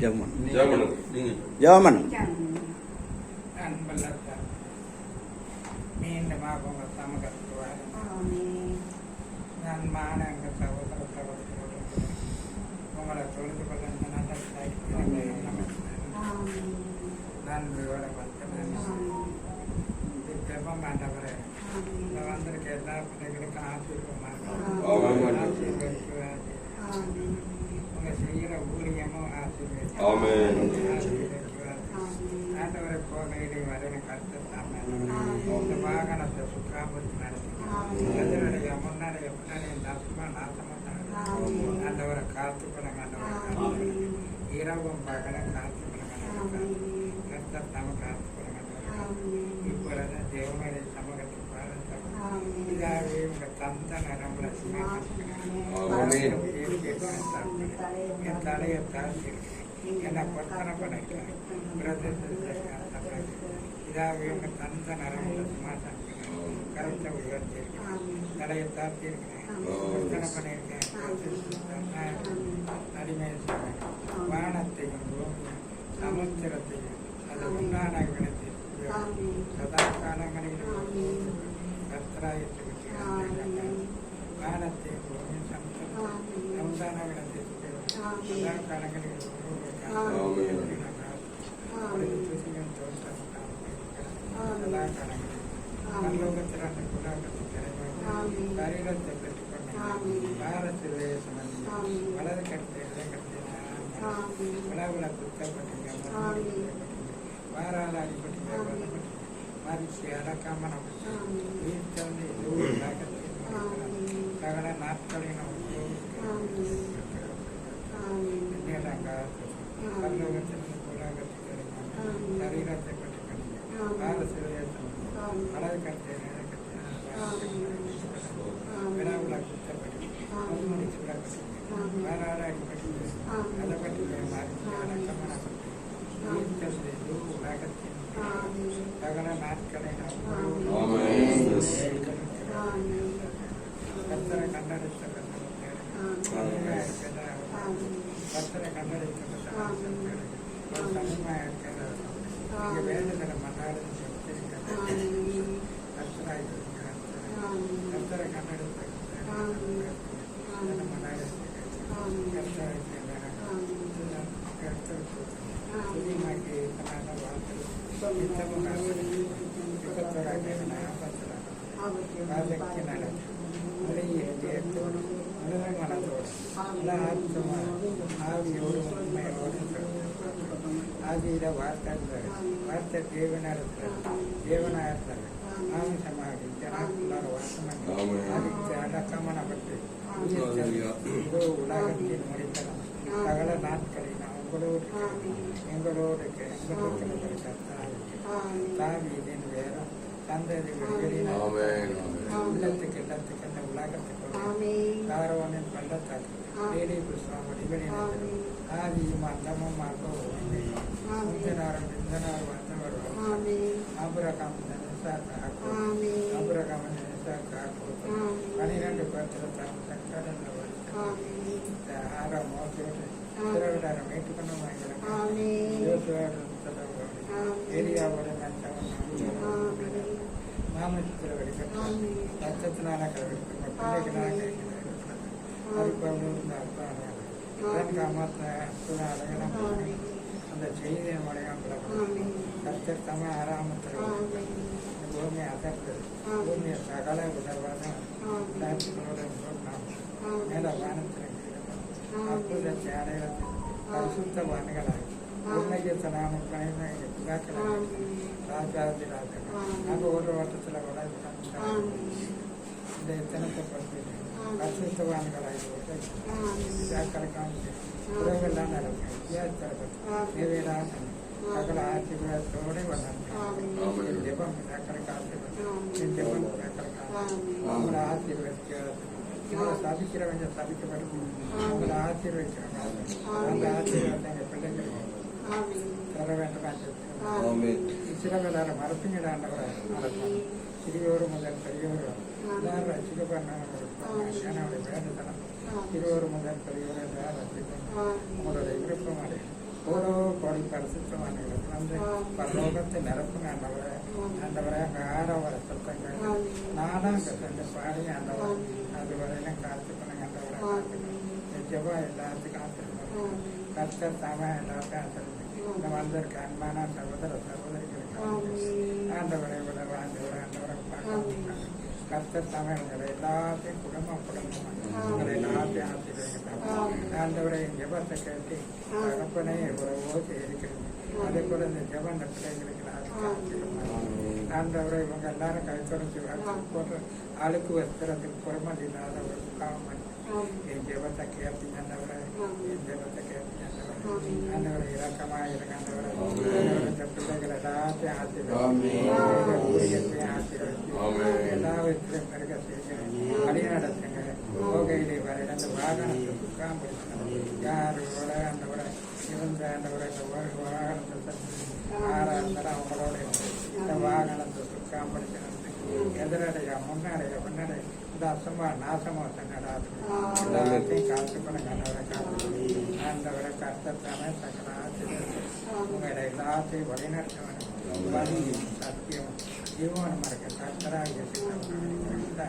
ஜெவமன் மீண்டுமாக உங்கள் சமூகத்துவார் நான் மாணவங்க சகோதர சகோதரோடு உங்களை தொழுது கொள்ள இந்த நல்ல நன்றியோட வந்து ஜெபம் ஆண்டவரை இந்த வந்திருக்க எல்லா பிள்ளைகளுக்கும் ஆசீர்வாதமாக உங்க செய்கிற ஊழியமும் ஆண்டவரை போகையிலே வரைய கருத்தாம இந்த வாகனத்தை சுற்றாமத்து நடத்தி எதிரடைய முன்னாடைய பின்னாடைய நஷ்டமா நாசமாக ஆண்டவரை காத்து பழங்க ஆண்டவரை இரவும் பகல காத்து பழங்க கருத்தாம காத்து பழங்க இப்பொழுது தேவனுடைய சமூகத்தை பாருங்கள் இதாகவே உங்க தந்த நரம்புல என் தலையை தாழ்த்தி என்னை பொருத்தனை பண்ணிருக்கேன் இதாகவே உங்க தந்த நரம்புல சுமாசம் கருத்தை உயர்த்தியிருக்கேன் தலையை தாழ்த்தி இருக்கிறேன் பொருத்தனை பண்ணியிருக்கேன் அடிமை வானத்தையும் பூமியும் சமுத்திரத்தையும் அது உண்டான வினத்தை சதா காலங்களில் கர்த்தராயிற்று வானத்தை பூமி சமுதான வினத்தை சதா காலங்களில் சதா காலங்களில் பரலோகத்தில் அந்த குலாகத்தை கிடையாது சரீரத்தை பெற்றுக்கொண்டு பாரத்தில் சுமந்து வலது கட்டை உலகுல குத்தப்பட்டீங்க வாரால் அடிப்பட்டீங்க மறிச்சு அடக்காம நம்ம வீட்டில் சகல நாட்களையும் நம்ம பரலோகத்திலிருந்து உலகத்துக்கு கிடைக்கும் சரீரத்தை பெற்றுக்கொண்டீங்க பாரத்தில் வலது கட்டை விழாவுல குத்தப்பட்டு வாரால் அடிப்பட்டீங்க அதை பற்றி மறிச்சு அடக்காம உலகத்தின் சகல நாட்களை கர்த்தரை கண்டறித்த கர்த்தரை கண்டறித்த சமயமாக இருக்கிற வேண்டுதலை மன்னாடு கர்த்தராய் கர்த்தரை கண்டறித்த மன்னாடு கர்த்தரை புதியமாக்கி ஆவியோடு உண்மையோடு ஆதியில வார்த்தை தேவனாயிருந்தார் மாமிசமாக ஜனாக்குள்ளார வாசமாக ஆதித்து அடக்கமனப்பட்டு உலகத்தில் முடித்தனம் சகல நாட்களை நான் எங்களோடு தாவீதின் வேறும் தந்தது உள்ளத்துக்கு இல்லத்துக்கு இந்த உலகத்துக்கு காரவனின் பள்ளத்தாக்கு வேலை புஷ்பம் வடிவெளியில் ஆதியும் அந்தமும் முந்தனாரும் பிந்தனார் வந்தவர் அபுரகம் அபுரகம் 12 பத்திரத்தாம் சக்கடல்ல வருது ஆறாம் மோசோடு திரவிடாரம் ஏற்றுக்கொண்டு ஏரியாவோட மாமத்தில் வடிக்கட்டும் ரத்தத்தினால கலவெடுக்கணும் பிள்ளைகளாக அறுப்பவர்கள் அர்த்தம் காமத்தை அடையலாம் அந்த செய்தியை மடையாமல் கர்த்தர் தம ஆறாமத்தில் பூமியை அசர்த்தது பூமியை சகல உணர்வான மேல வானத்தில் அற்புதத்தை அடையாளத்தில் பரிசுத்தவான்களாக உண்மையத்தனான ராஜாதி ராஜா அங்கே ஒரு வருஷத்தில் வளர்ந்து இந்த எத்தனத்தை பற்றி பரிசுத்தவான்களாக உறவெல்லாம் நடக்கும் தேவையில்லாம சகல ஆசீர்வாதத்தோடு வளர்ந்து ஜெபம் சக்கர காசு ஜெபம் சக்கர காசு அவங்களை ஆசீர்வதிக்கிறது இவங்களை சபிக்கிறவங்க சபிக்கப்படும் அவங்களை ஆசீர்வதிக்கிறாங்க அந்த ஆசீர்வாதத்தை எங்கள் பிள்ளைங்களுக்கு தர வேண்டும். சிறவெல்லாரும் மறுப்பிங்கடாண்டவரை மறப்பாங்க. சிறியோர் முதல் பெரியோர் எல்லாரும் ரசிக்கப்படணும். வேண்டுதலம் சிறுவர் முதல் பெரியோர் எல்லாரும் ரசிக்கணும். உங்களுடைய விருப்பம் அடைய பரிசுத்தவான்களுக்கு வந்து பரலோகத்தை நிரப்புங்க ஆண்டவரே. ஆண்டவரே அங்கே ஆரவர சத்தங்கள் நானும் அங்கே சென்று பாடி ஆண்டவர் அது வரையிலும் காத்துக்கணும் ஆண்டவரை காத்துக்கணும். நிச்சயமா எல்லாத்தையும் காத்துக்கணும். கர்த்தர் தாமே எல்லாத்தையும் ஆத்திருக்கணும். இந்த வந்திருக்க அன்பான சகோதர சகோதரிகளுக்கு ஆண்டவரை விட ஆண்டவரை ஆண்டவரை பார்க்க கர்த்தர் தாமே உங்களை எல்லாத்தையும் குடும்பம் உங்களை எல்லாத்தையும் ஆசிரியர்கள் ஆண்டவரை ஜெபத்தை கேட்டு தகப்பனே எவ்வளவோ இருக்கிறது. அதே போல இந்த ஜெபம் இந்த பிள்ளைகளுக்கு ஆண்டவரை இவங்க எல்லாரும் கை தொடர்ச்சி போட்டு ஆளுக்கு வஸ்திரத்துக்கு பொறுமதி இல்லாத ஒரு காவல் என் ஜெபத்தை கேட்பீங்க ஆண்டவரை. என் ஜெபத்தை கேட்பீங்க ஆண்டவரை இறக்கமாக இருக்க ஆண்டவரை. இந்த பிள்ளைகள் எல்லாத்தையும் ஆசீர்வதித்து ஊழியத்தையும் ஆசீர்வதித்து எல்லாவற்றையும் பெருக செய்கிறேன். வழிநடத்துங்க. போகையிலே வர அந்த வாகனத்தை உட்கார்ந்து யார் ஆண்டவரை இருந்த ஆண்டவரை இந்த வாகனத்தை யாராக இருந்தாலும் அவங்களோட இந்த வாகனத்தை சுக்காம்படுத்தினது எதிரடைய முன்னடைய பின்னடை இந்த அசமா நாசமா தன்னடாது எல்லாத்தையும் காத்துக்கணும். ஆண்டவரை காத்து ஆண்டவரை கர்த்தத்தானே சகல ஆசிரியர் உங்களை எல்லாத்தையும் வழிநடத்த வேண்டும். வழி சத்தியம் ஜீவனம் இருக்க கர்த்தராக நாமம் இந்த